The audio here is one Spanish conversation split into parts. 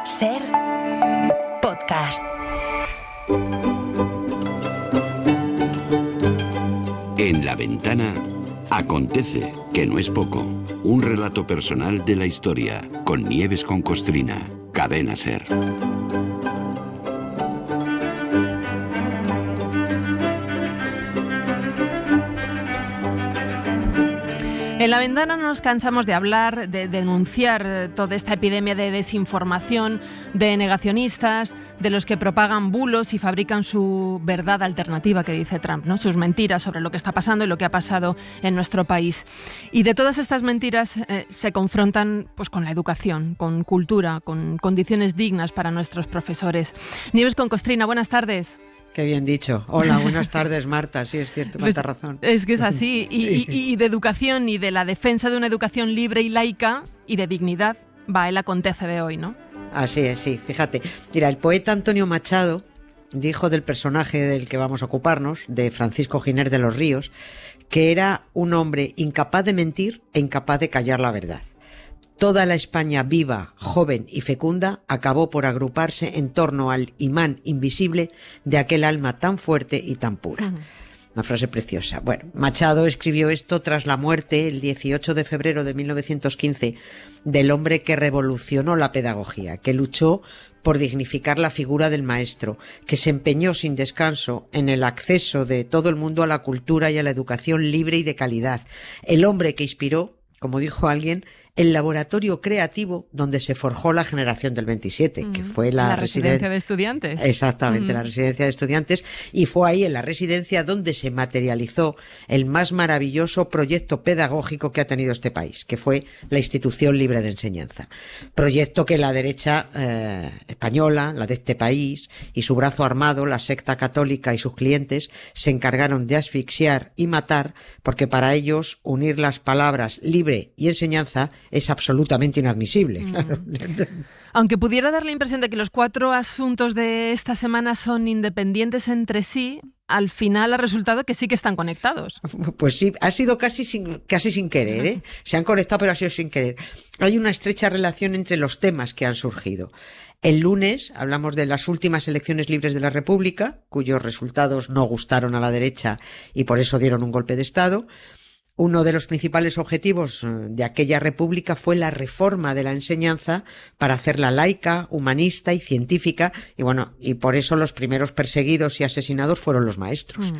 Ser podcast. En La Ventana acontece, que no es poco. Un relato personal de la historia, con Nieves con Costrina, Cadena Ser. En La Ventana no nos cansamos de hablar, de denunciar toda esta epidemia de desinformación, de negacionistas, de los que propagan bulos y fabrican su verdad alternativa, que dice Trump, ¿no? Sus mentiras sobre lo que está pasando y lo que ha pasado en nuestro país. Y de todas estas mentiras se confrontan pues, con la educación, con cultura, con condiciones dignas para nuestros profesores. Nieves con Costrina, buenas tardes. Qué bien dicho. Hola, buenas tardes, Marta. Sí, es cierto, cuánta razón. Es que es así. Y de educación y de la defensa de una educación libre y laica y de dignidad va el acontece de hoy, ¿no? Así es, sí. Fíjate. Mira, el poeta Antonio Machado dijo del personaje del que vamos a ocuparnos, de Francisco Giner de los Ríos, que era un hombre incapaz de mentir e incapaz de callar la verdad. Toda la España viva, joven y fecunda acabó por agruparse en torno al imán invisible de aquel alma tan fuerte y tan pura. Una frase preciosa. Bueno, Machado escribió esto tras la muerte, el 18 de febrero de 1915, del hombre que revolucionó la pedagogía, que luchó por dignificar la figura del maestro, que se empeñó sin descanso en el acceso de todo el mundo a la cultura y a la educación libre y de calidad. El hombre que inspiró, como dijo alguien, el laboratorio creativo donde se forjó la generación del 27, que fue la residencia de estudiantes. Exactamente, la residencia de estudiantes, y fue ahí en la residencia donde se materializó el más maravilloso proyecto pedagógico que ha tenido este país, que fue la Institución Libre de Enseñanza. Proyecto que la derecha española, la de este país, y su brazo armado, la secta católica y sus clientes, se encargaron de asfixiar y matar, porque para ellos unir las palabras libre y enseñanza es absolutamente inadmisible. Claro. Aunque pudiera dar la impresión de que los 4 asuntos de esta semana son independientes entre sí, al final ha resultado que sí que están conectados. Pues sí, ha sido casi sin querer, ¿eh? Se han conectado, pero ha sido sin querer. Hay una estrecha relación entre los temas que han surgido. El lunes hablamos de las últimas elecciones libres de la República, cuyos resultados no gustaron a la derecha y por eso dieron un golpe de Estado. Uno de los principales objetivos de aquella república fue la reforma de la enseñanza para hacerla laica, humanista y científica, y por eso los primeros perseguidos y asesinados fueron los maestros.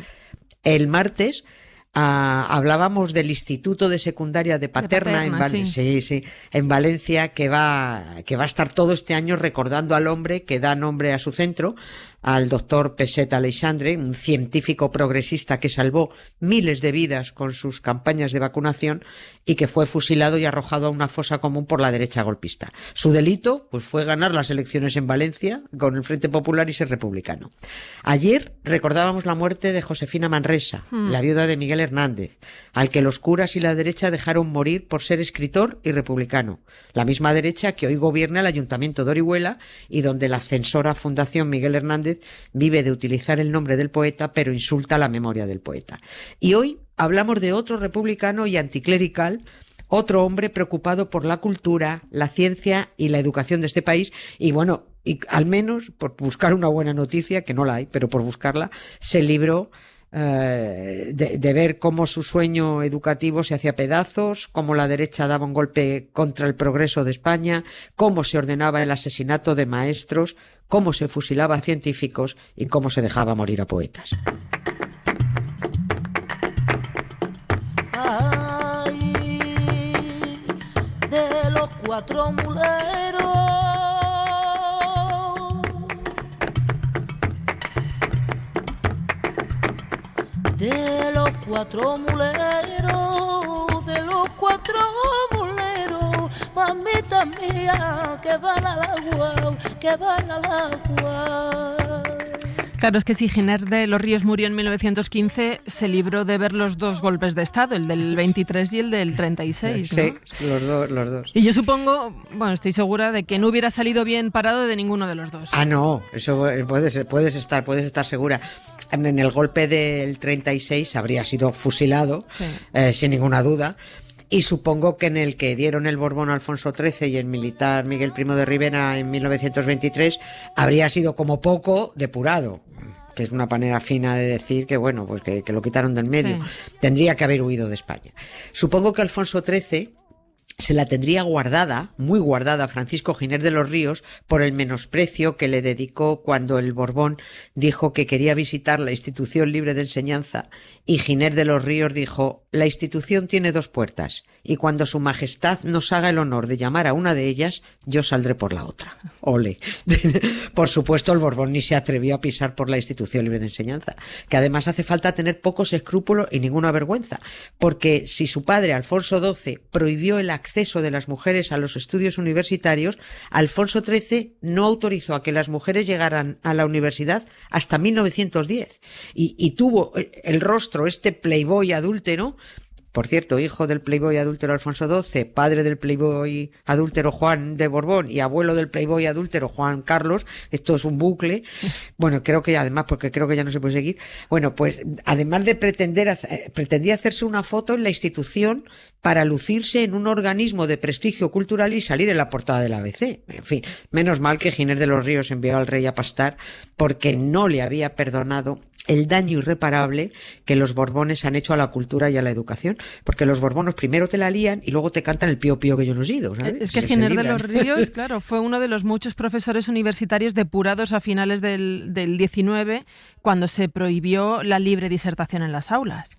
El martes hablábamos del Instituto de Secundaria de Paterna, en Valencia, que va a estar todo este año recordando al hombre que da nombre a su centro, al doctor Peset Aleixandre, un científico progresista que salvó miles de vidas con sus campañas de vacunación y que fue fusilado y arrojado a una fosa común por la derecha golpista. Su delito, pues, fue ganar las elecciones en Valencia con el Frente Popular y ser republicano. Ayer recordábamos la muerte de Josefina Manresa, la viuda de Miguel Hernández, al que los curas y la derecha dejaron morir por ser escritor y republicano. La misma derecha que hoy gobierna el Ayuntamiento de Orihuela y donde la censora Fundación Miguel Hernández vive de utilizar el nombre del poeta, pero insulta la memoria del poeta. Y hoy hablamos de otro republicano y anticlerical, otro hombre preocupado por la cultura, la ciencia y la educación de este país, y al menos por buscar una buena noticia, que no la hay, pero por buscarla, se libró de ver cómo su sueño educativo se hacía pedazos, cómo la derecha daba un golpe contra el progreso de España, cómo se ordenaba el asesinato de maestros, cómo se fusilaba a científicos y cómo se dejaba morir a poetas. Ay, de los 4 muleros, de los 4 muleros, de los 4 muleros, mamita mía, que van al agua, que van al agua. Claro, es que si Giner de los Ríos murió en 1915, se libró de ver los 2 golpes de Estado, el del 23 y el del 36, ¿no? Sí, los dos. Y yo supongo, estoy segura de que no hubiera salido bien parado de ninguno de los dos. Ah, no, eso puedes estar segura. En el golpe del 36 habría sido fusilado, sin ninguna duda. y supongo que en el que dieron el Borbón a Alfonso XIII y el militar Miguel I de Rivera en 1923 habría sido como poco depurado, que es una manera fina de decir que bueno, pues que lo quitaron del medio. Sí. Tendría que haber huido de España. Supongo que Alfonso XIII se la tendría guardada, muy guardada, Francisco Giner de los Ríos por el menosprecio que le dedicó cuando el Borbón dijo que quería visitar la Institución Libre de Enseñanza, y Giner de los Ríos dijo: la institución tiene 2 puertas y cuando su majestad nos haga el honor de llamar a una de ellas, yo saldré por la otra. Ole. Por supuesto, el Borbón ni se atrevió a pisar por la Institución Libre de Enseñanza, que además hace falta tener pocos escrúpulos y ninguna vergüenza, porque si su padre, Alfonso XII, prohibió el acceso de las mujeres a los estudios universitarios, Alfonso XIII no autorizó a que las mujeres llegaran a la universidad hasta 1910 y tuvo el rostro este playboy adúltero, por cierto, hijo del playboy adúltero Alfonso XII, padre del playboy adúltero Juan de Borbón y abuelo del playboy adúltero Juan Carlos. Esto es un bucle. Bueno, creo que además, porque creo que ya no se puede seguir. Bueno, pues además de pretendía hacerse una foto en la institución para lucirse en un organismo de prestigio cultural y salir en la portada del ABC. En fin, menos mal que Giner de los Ríos envió al rey a pastar, porque no le había perdonado el daño irreparable que los Borbones han hecho a la cultura y a la educación, porque los Borbones primero te la lían y luego te cantan el pío pío que yo no he sido, ¿sabes? Es que Giner de los Ríos, claro, fue uno de los muchos profesores universitarios depurados a finales del 19, cuando se prohibió la libre disertación en las aulas.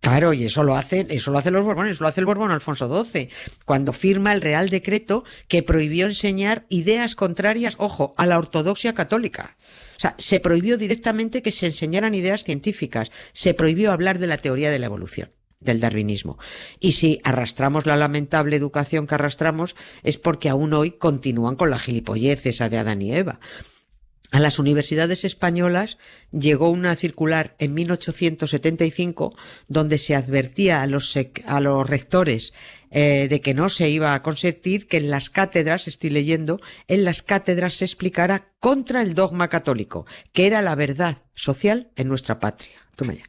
Claro, y eso lo hacen los Borbones, eso lo hace el Borbón Alfonso XII, cuando firma el Real Decreto que prohibió enseñar ideas contrarias, ojo, a la ortodoxia católica. O sea, se prohibió directamente que se enseñaran ideas científicas, se prohibió hablar de la teoría de la evolución, del darwinismo. Y si arrastramos la lamentable educación que arrastramos, es porque aún hoy continúan con la gilipollez esa de Adán y Eva. A las universidades españolas llegó una circular en 1875 donde se advertía a los rectores de que no se iba a consentir que en las cátedras, estoy leyendo, en las cátedras se explicara contra el dogma católico, que era la verdad social en nuestra patria. Toma ya.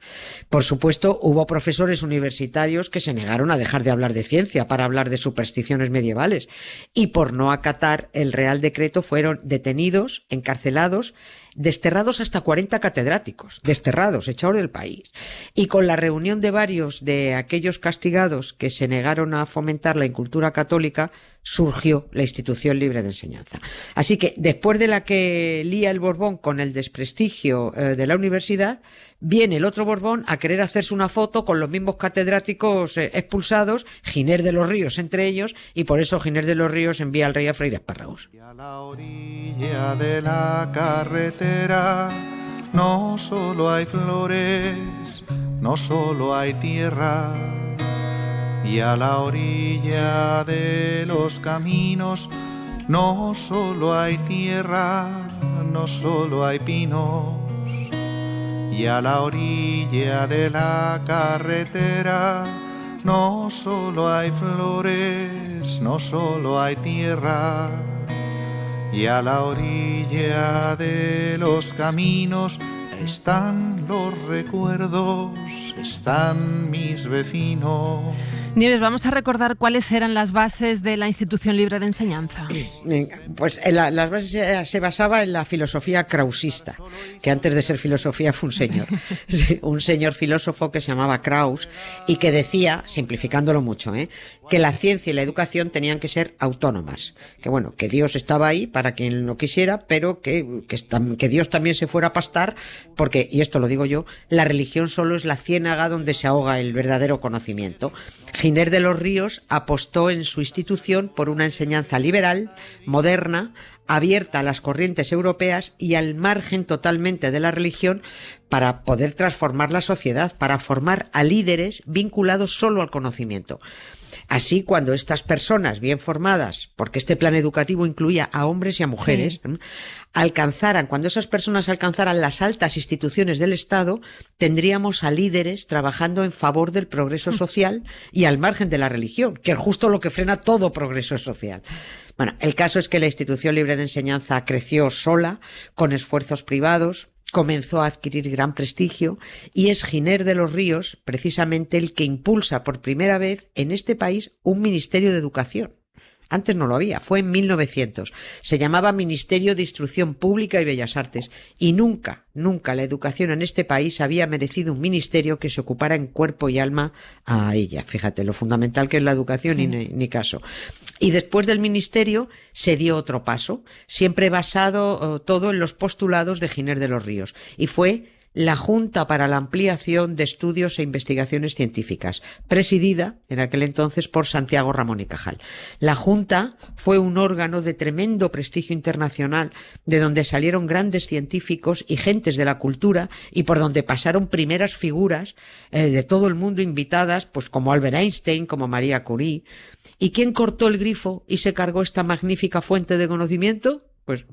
Por supuesto, hubo profesores universitarios que se negaron a dejar de hablar de ciencia para hablar de supersticiones medievales, y por no acatar el Real Decreto fueron detenidos, encarcelados, desterrados hasta 40 catedráticos, desterrados, echados del país. Y con la reunión de varios de aquellos castigados que se negaron a fomentar la incultura católica, surgió la Institución Libre de Enseñanza. Así que, después de la que lía el Borbón con el desprestigio de la universidad, viene el otro Borbón a querer hacerse una foto con los mismos catedráticos expulsados, Giner de los Ríos entre ellos, y por eso Giner de los Ríos envía al rey a freír espárragos. Y a la orilla de la carretera no solo hay flores, no solo hay tierra. Y a la orilla de los caminos no solo hay tierra, no solo hay pinos. Y a la orilla de la carretera no solo hay flores, no solo hay tierra. Y a la orilla de los caminos están los recuerdos, están mis vecinos. Nieves, vamos a recordar cuáles eran las bases de la Institución Libre de Enseñanza. Pues las bases se basaba en la filosofía krausista, que antes de ser filosofía fue un señor filósofo que se llamaba Kraus y que decía, simplificándolo mucho, que la ciencia y la educación tenían que ser autónomas, que bueno, que Dios estaba ahí para quien lo quisiera, pero que Dios también se fuera a pastar, porque, y esto lo digo yo, la religión solo es la ciénaga donde se ahoga el verdadero conocimiento. Giner de los Ríos apostó en su institución por una enseñanza liberal, moderna, abierta a las corrientes europeas y al margen totalmente de la religión, para poder transformar la sociedad, para formar a líderes vinculados solo al conocimiento. Así, cuando estas personas bien formadas, porque este plan educativo incluía a hombres y a mujeres, sí, cuando esas personas alcanzaran las altas instituciones del Estado, tendríamos a líderes trabajando en favor del progreso social y al margen de la religión, que es justo lo que frena todo progreso social. Bueno, el caso es que la Institución Libre de Enseñanza creció sola, con esfuerzos privados, comenzó a adquirir gran prestigio y es Giner de los Ríos precisamente el que impulsa por primera vez en este país un Ministerio de Educación. Antes no lo había, fue en 1900. Se llamaba Ministerio de Instrucción Pública y Bellas Artes y nunca la educación en este país había merecido un ministerio que se ocupara en cuerpo y alma a ella. Fíjate lo fundamental que es la educación y ni caso. Y después del ministerio se dio otro paso, siempre basado todo en los postulados de Giner de los Ríos, y fue la Junta para la Ampliación de Estudios e Investigaciones Científicas, presidida en aquel entonces por Santiago Ramón y Cajal. La Junta fue un órgano de tremendo prestigio internacional, de donde salieron grandes científicos y gentes de la cultura y por donde pasaron primeras figuras de todo el mundo invitadas, pues como Albert Einstein, como María Curie. ¿Y quién cortó el grifo y se cargó esta magnífica fuente de conocimiento? Pues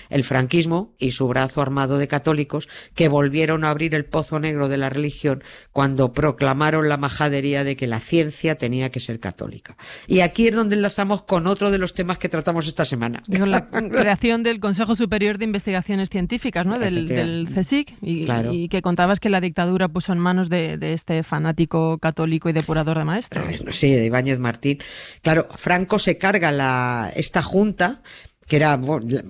el franquismo y su brazo armado de católicos que volvieron a abrir el pozo negro de la religión cuando proclamaron la majadería de que la ciencia tenía que ser católica. Y aquí es donde enlazamos con otro de los temas que tratamos esta semana. Con la creación del Consejo Superior de Investigaciones Científicas, ¿no? del CSIC, Claro. y que contabas que la dictadura puso en manos de este fanático católico y depurador de maestros. Sí, de Ibáñez Martín. Claro, Franco se carga esta junta, que era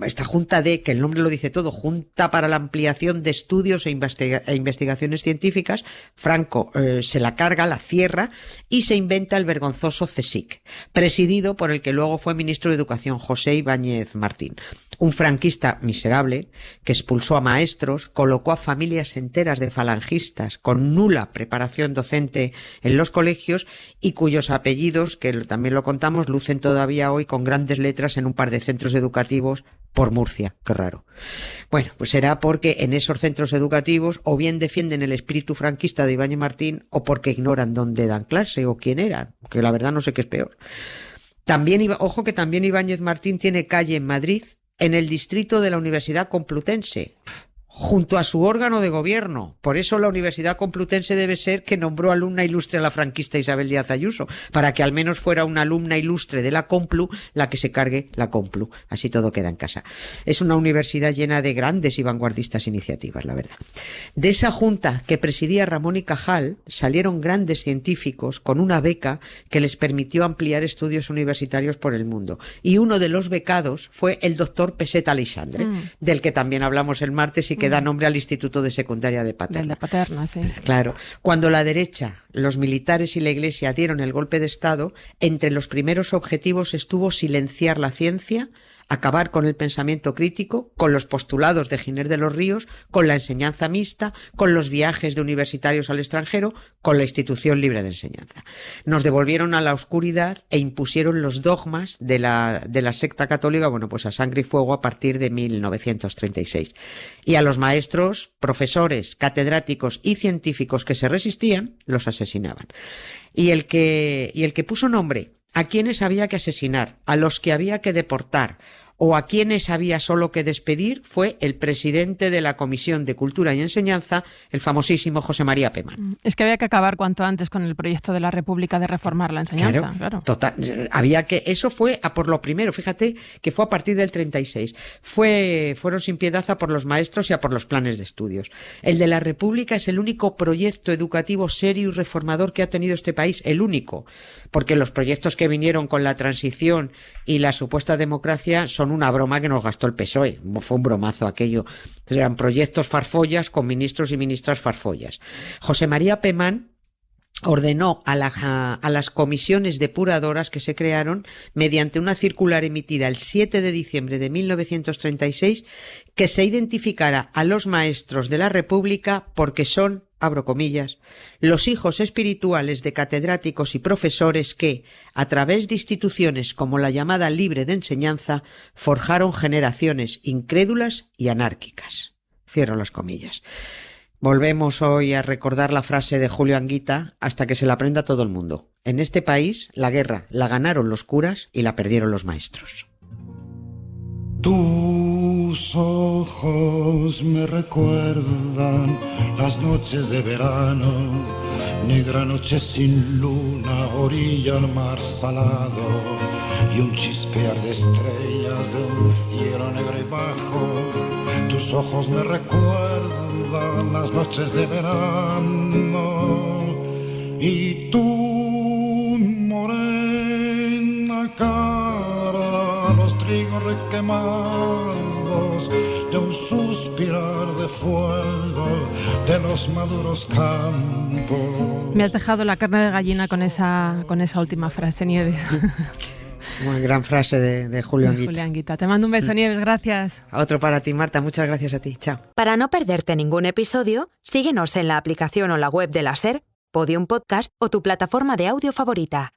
esta junta que el nombre lo dice todo, Junta para la Ampliación de Estudios e Investigaciones Científicas. Franco se la carga, la cierra y se inventa el vergonzoso CSIC, presidido por el que luego fue ministro de Educación, José Ibáñez Martín. Un franquista miserable que expulsó a maestros, colocó a familias enteras de falangistas con nula preparación docente en los colegios y cuyos apellidos, que también lo contamos, lucen todavía hoy con grandes letras en un par de centros educativos por Murcia. Qué raro. Bueno, pues será porque en esos centros educativos o bien defienden el espíritu franquista de Ibáñez Martín o porque ignoran dónde dan clase o quién eran, que la verdad no sé qué es peor. Ojo que también Ibáñez Martín tiene calle en Madrid, en el distrito de la Universidad Complutense, junto a su órgano de gobierno. Por eso la Universidad Complutense debe ser que nombró alumna ilustre a la franquista Isabel Díaz Ayuso, para que al menos fuera una alumna ilustre de la Complu la que se cargue la Complu. Así todo queda en casa. Es una universidad llena de grandes y vanguardistas iniciativas, la verdad. De esa junta que presidía Ramón y Cajal salieron grandes científicos con una beca que les permitió ampliar estudios universitarios por el mundo. Y uno de los becados fue el doctor Peset Aleixandre, del que también hablamos el martes y que da nombre al Instituto de Secundaria de Paterna. Del de Paterna, sí. Claro. Cuando la derecha, los militares y la Iglesia dieron el golpe de Estado, entre los primeros objetivos estuvo silenciar la ciencia, acabar con el pensamiento crítico, con los postulados de Giner de los Ríos, con la enseñanza mixta, con los viajes de universitarios al extranjero, con la institución libre de enseñanza. Nos devolvieron a la oscuridad e impusieron los dogmas de la secta católica, bueno, pues a sangre y fuego a partir de 1936. Y a los maestros, profesores, catedráticos y científicos que se resistían, los asesinaban. Y el que puso nombre a quienes había que asesinar, a los que había que deportar o a quienes había solo que despedir fue el presidente de la Comisión de Cultura y Enseñanza, el famosísimo José María Peman. Es que había que acabar cuanto antes con el proyecto de la República de reformar la enseñanza. Claro. Total, eso fue a por lo primero, fíjate que fue a partir del 36. Fueron sin piedad a por los maestros y a por los planes de estudios. El de la República es el único proyecto educativo serio y reformador que ha tenido este país, el único, porque los proyectos que vinieron con la transición y la supuesta democracia son una broma que nos gastó el PSOE. Fue un bromazo aquello. Eran proyectos farfollas con ministros y ministras farfollas. José María Peman ordenó a las comisiones depuradoras que se crearon mediante una circular emitida el 7 de diciembre de 1936 que se identificara a los maestros de la República porque son, abro comillas, los hijos espirituales de catedráticos y profesores que, a través de instituciones como la llamada libre de enseñanza, forjaron generaciones incrédulas y anárquicas. Cierro las comillas. Volvemos hoy a recordar la frase de Julio Anguita hasta que se la aprenda todo el mundo. En este país, la guerra la ganaron los curas y la perdieron los maestros. Tú Tus ojos me recuerdan las noches de verano, negra noche sin luna, orilla al mar salado y un chispear de estrellas de un cielo negro y bajo. Tus ojos me recuerdan las noches de verano y tu morena cara, los trigos requemados de un suspirar de fuego de los maduros campos. Me has dejado la carne de gallina con esa última frase, Nieves. Una gran frase de Julio Anguita. Julio Anguita. Te mando un beso, Nieves, gracias. Otro para ti, Marta. Muchas gracias a ti. Chao. Para no perderte ningún episodio, síguenos en la aplicación o la web de la SER, Podium Podcast o tu plataforma de audio favorita.